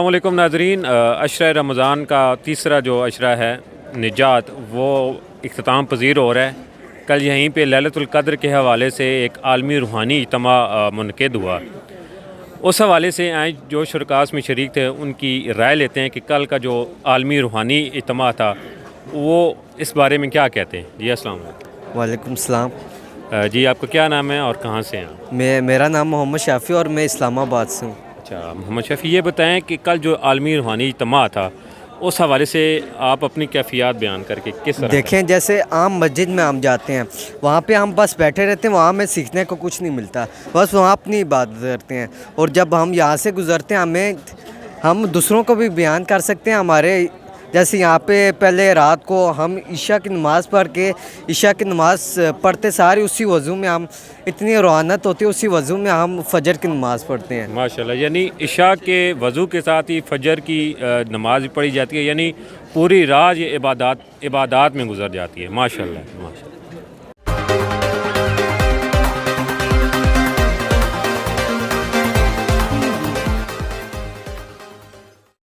अस्सलाम वालेकुम नाज़रीन। अशरा रमज़ान का तीसरा जो अशरा है निजात वो इख्तिताम पज़ीर हो रहा है। कल यहीं पे लैलतुल क़द्र के हवाले से एक आलमी रूहानी इज्तिमा मुनक़िद हुआ। उस हवाले से आज जो शुरकास में शरीक थे उनकी राय लेते हैं कि कल का जो आलमी रूहानी इज्तिमा था वो इस बारे में क्या कहते हैं। जी अस्सलाम वालेकुम। वालेकुम सलाम। जी आपका क्या नाम है और कहाँ से हैं आप? मेरा नाम मोहम्मद शाफ़ी और मैं इस्लामाबाद से हूँ। अच्छा मोहम्मद शफ़ी, ये बताएं कि कल जो आलमी रूहानी इज्तिमा था उस हवाले से आप अपनी कैफियत बयान करके किस तरह देखें, जैसे आम मस्जिद में हम जाते हैं, वहाँ पे हम बस बैठे रहते हैं, वहाँ हमें सीखने को कुछ नहीं मिलता, बस वहाँ अपनी इबादत करते हैं। और जब हम यहाँ से गुज़रते हैं हम दूसरों को भी बयान कर सकते हैं। हमारे जैसे यहाँ पे पहले रात को हम ईशा की नमाज़ पढ़ के ईशा की नमाज़ पढ़ते सारी उसी वज़ू में हम इतनी रोहानत होती है, उसी वज़ू में हम फ़जर की नमाज़ पढ़ते हैं। माशाल्लाह, यानी इशा के वज़ू के साथ ही फजर की नमाज भी पढ़ी जाती है, यानी पूरी रात ये इबादत में गुजर जाती है। माशाल्लाह माशाल्लाह।